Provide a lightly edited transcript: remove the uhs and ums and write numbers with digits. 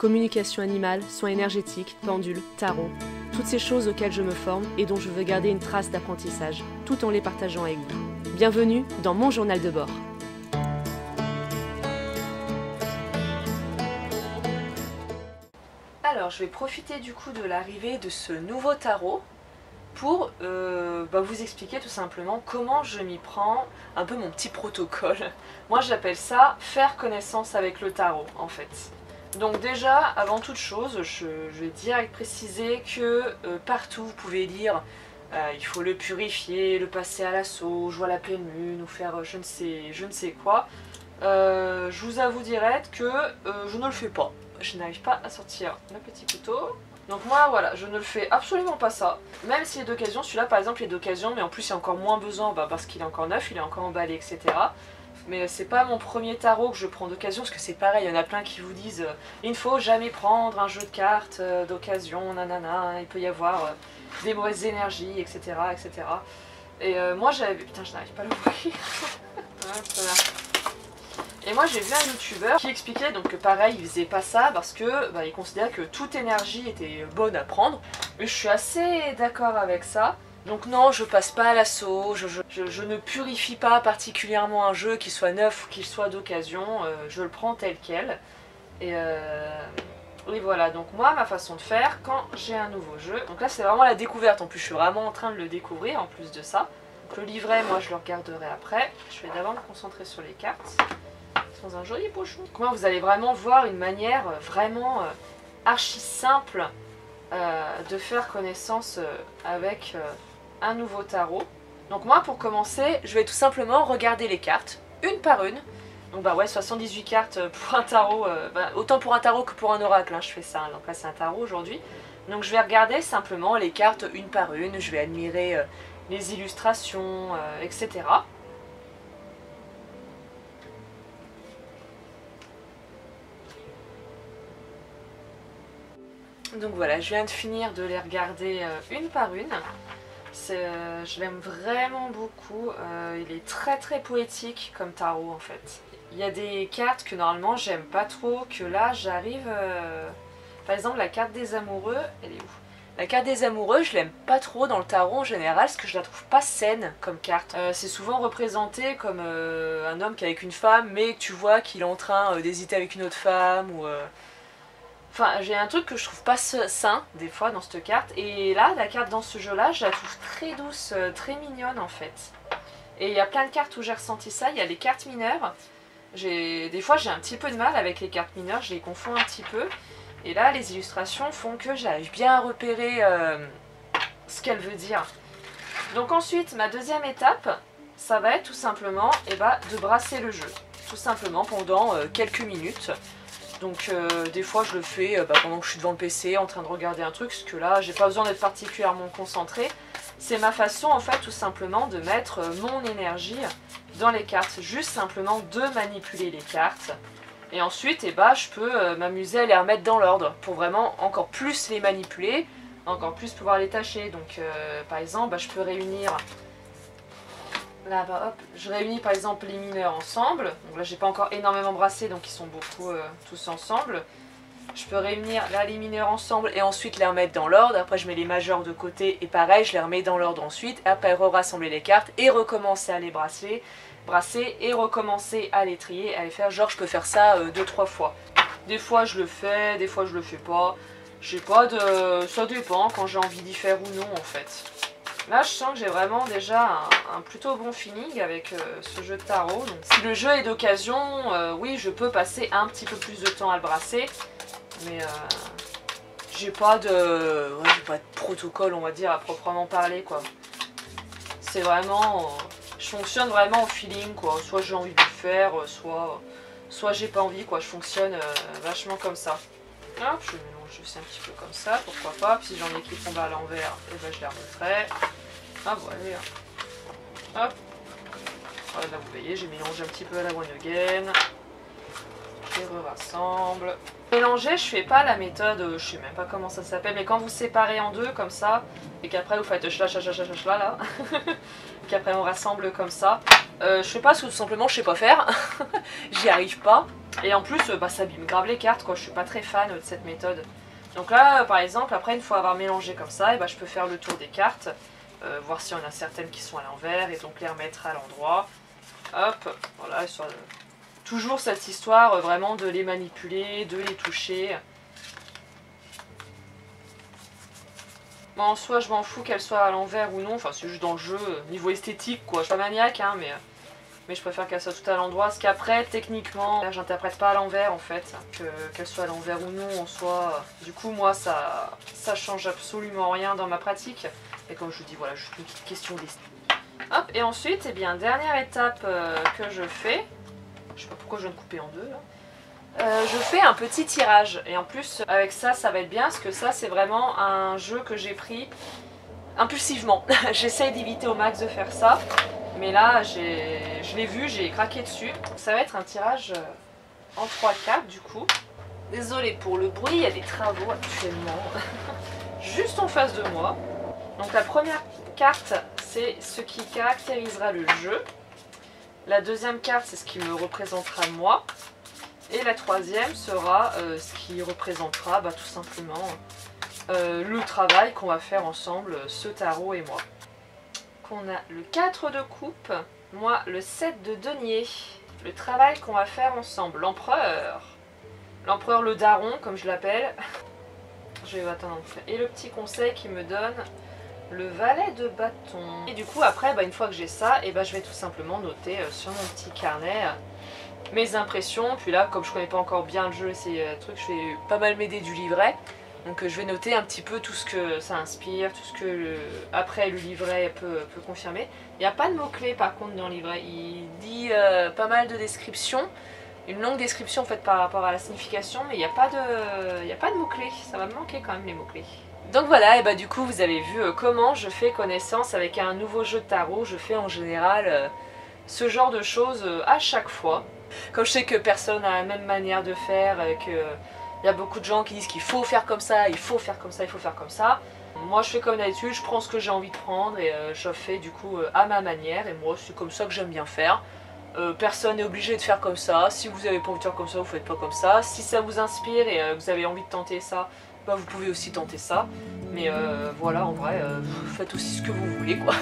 Communication animale, soins énergétiques, pendule, tarot, toutes ces choses auxquelles je me forme et dont je veux garder une trace d'apprentissage, tout en les partageant avec vous. Bienvenue dans mon journal de bord. Alors, je vais profiter du coup de l'arrivée de ce nouveau tarot pour vous expliquer tout simplement comment je m'y prends, un peu mon petit protocole. Moi j'appelle ça faire connaissance avec le tarot en fait. Donc déjà, avant toute chose, je vais direct préciser que partout vous pouvez lire il faut le purifier, le passer à l'assaut, jouer à la pleine lune ou faire je ne sais quoi. Je vous avoue direct que je ne le fais pas. Je n'arrive pas à sortir le petit couteau. Donc moi voilà, je ne le fais absolument pas ça. Même s'il est d'occasion, celui-là par exemple il est d'occasion, mais en plus il y a encore moins besoin parce qu'il est encore neuf, il est encore emballé, etc. Mais c'est pas mon premier tarot que je prends d'occasion, parce que c'est pareil, il y en a plein qui vous disent il ne faut jamais prendre un jeu de cartes d'occasion, nanana, il peut y avoir des mauvaises énergies, etc. etc. Et moi j'avais... Putain, je n'arrive pas à l'ouvrir. Voilà. Et moi j'ai vu un youtubeur qui expliquait donc que pareil il faisait pas ça parce que il considérait que toute énergie était bonne à prendre. Et je suis assez d'accord avec ça. Donc non, je passe pas à l'assaut, je ne purifie pas particulièrement un jeu, qu'il soit neuf ou qu'il soit d'occasion, je le prends tel quel. Et voilà, donc moi ma façon de faire quand j'ai un nouveau jeu, donc là c'est vraiment la découverte, en plus je suis vraiment en train de le découvrir en plus de ça. Donc le livret moi je le regarderai après, je vais d'abord me concentrer sur les cartes. Dans un joli pochon. Moi vous allez vraiment voir une manière vraiment archi simple de faire connaissance avec un nouveau tarot. Donc moi pour commencer je vais tout simplement regarder les cartes une par une. Donc 78 cartes pour un tarot, autant pour un tarot que pour un oracle hein, je fais ça, donc là c'est un tarot aujourd'hui. Donc je vais regarder simplement les cartes une par une, je vais admirer les illustrations, etc. Donc voilà, je viens de finir de les regarder une par une. Je l'aime vraiment beaucoup, il est très très poétique comme tarot en fait. Il y a des cartes que normalement j'aime pas trop, que là j'arrive... Par exemple la carte des amoureux, elle est où? La carte des amoureux, je l'aime pas trop dans le tarot en général, parce que je la trouve pas saine comme carte. C'est souvent représenté comme un homme qui est avec une femme, mais que tu vois qu'il est en train d'hésiter avec une autre femme, ou... Enfin, j'ai un truc que je trouve pas sain, des fois, dans cette carte. Et là, la carte dans ce jeu-là, je la trouve très douce, très mignonne, en fait. Et il y a plein de cartes où j'ai ressenti ça. Il y a les cartes mineures. Des fois, j'ai un petit peu de mal avec les cartes mineures, je les confonds un petit peu. Et là, les illustrations font que j'arrive bien à repérer ce qu'elle veut dire. Donc ensuite, ma deuxième étape, ça va être tout simplement de brasser le jeu. Tout simplement pendant quelques minutes. Donc des fois je le fais pendant que je suis devant le PC en train de regarder un truc, parce que là j'ai pas besoin d'être particulièrement concentrée. C'est ma façon en fait tout simplement de mettre mon énergie dans les cartes, juste simplement de manipuler les cartes. Et ensuite je peux m'amuser à les remettre dans l'ordre pour vraiment encore plus les manipuler, encore plus pouvoir les tâcher. Donc par exemple je peux réunir... Là, hop, je réunis par exemple les mineurs ensemble. Donc là, j'ai pas encore énormément brassé, donc ils sont beaucoup tous ensemble. Je peux réunir là les mineurs ensemble et ensuite les remettre dans l'ordre. Après, je mets les majeurs de côté et pareil, je les remets dans l'ordre ensuite. Après, rassembler les cartes et recommencer à les brasser et recommencer à les trier, à les faire. Genre, je peux faire ça 2-3 fois. Des fois, je le fais, des fois, je le fais pas. J'ai pas de... Ça dépend quand j'ai envie d'y faire ou non, en fait. Là je sens que j'ai vraiment déjà un plutôt bon feeling avec ce jeu de tarot. Donc, si le jeu est d'occasion, oui je peux passer un petit peu plus de temps à le brasser. Mais j'ai pas de protocole on va dire à proprement parler quoi. C'est vraiment... je fonctionne vraiment au feeling quoi. Soit j'ai envie de le faire, soit j'ai pas envie quoi. Je fonctionne vachement comme ça. Hop, je mélange aussi un petit peu comme ça, pourquoi pas. Puis si j'en ai qui tombent à l'envers, je les remettrai. Ah voilà. Hop. Voilà, là vous voyez, j'ai mélangé un petit peu à la one again. Je les rassemble. Mélanger, je fais pas la méthode, je sais même pas comment ça s'appelle, mais quand vous séparez en deux comme ça, et qu'après vous faites chla là, qu'après on rassemble comme ça. Je fais pas parce que tout simplement je sais pas faire, j'y arrive pas. Et en plus, bah, ça abîme grave les cartes, quoi. Je suis pas très fan de cette méthode. Donc là, par exemple, après, une fois avoir mélangé comme ça, et bah, je peux faire le tour des cartes, voir s'il y en a certaines qui sont à l'envers, et donc les remettre à l'endroit. Hop, voilà, soit toujours cette histoire vraiment de les manipuler, de les toucher. Bon, en soi, je m'en fous qu'elles soient à l'envers ou non, enfin, c'est juste dans le jeu, niveau esthétique, quoi. Je suis pas maniaque, hein, mais je préfère qu'elle soit tout à l'endroit, parce qu'après, techniquement, j'interprète pas à l'envers, en fait, qu'elle soit à l'envers ou non, en soi. Du coup, moi, ça change absolument rien dans ma pratique. Et comme je vous dis, voilà, juste une petite question d'esthétique. Hop, et ensuite, eh bien, dernière étape que je fais, je sais pas pourquoi je viens de couper en deux, là. Je fais un petit tirage, et en plus avec ça, ça va être bien parce que ça c'est vraiment un jeu que j'ai pris impulsivement. J'essaye d'éviter au max de faire ça, mais là je l'ai vu, j'ai craqué dessus. Ça va être un tirage en 3 cartes du coup. Désolée pour le bruit, il y a des travaux actuellement juste en face de moi. Donc la première carte c'est ce qui caractérisera le jeu. La deuxième carte c'est ce qui me représentera moi. Et la troisième sera ce qui représentera tout simplement le travail qu'on va faire ensemble, ce tarot et moi. Donc on a le 4 de coupe, moi le 7 de denier. Le travail qu'on va faire ensemble, l'empereur. L'empereur le daron comme je l'appelle. Je vais attendre. Et le petit conseil qui me donne le valet de bâton. Et du coup après, une fois que j'ai ça, je vais tout simplement noter sur mon petit carnet mes impressions. Puis là, comme je connais pas encore bien le jeu et ces trucs, je vais pas mal m'aider du livret. Donc je vais noter un petit peu tout ce que ça inspire, tout ce que après le livret peut confirmer. Il n'y a pas de mots-clés par contre dans le livret. Il dit pas mal de descriptions. Une longue description en fait par rapport à la signification, mais il n'y a pas de mots-clés. Ça va me manquer quand même les mots-clés. Donc voilà, et du coup vous avez vu comment je fais connaissance avec un nouveau jeu de tarot. Je fais en général ce genre de choses à chaque fois. Comme je sais que personne n'a la même manière de faire, qu'il y a beaucoup de gens qui disent qu'il faut faire comme ça, il faut faire comme ça, il faut faire comme ça. Moi je fais comme d'habitude, je prends ce que j'ai envie de prendre et je fais du coup à ma manière. Et moi c'est comme ça que j'aime bien faire. Personne n'est obligé de faire comme ça. Si vous n'avez pas envie de faire comme ça, vous faites pas comme ça. Si ça vous inspire et que vous avez envie de tenter ça, vous pouvez aussi tenter ça. Mais voilà, en vrai, faites aussi ce que vous voulez quoi.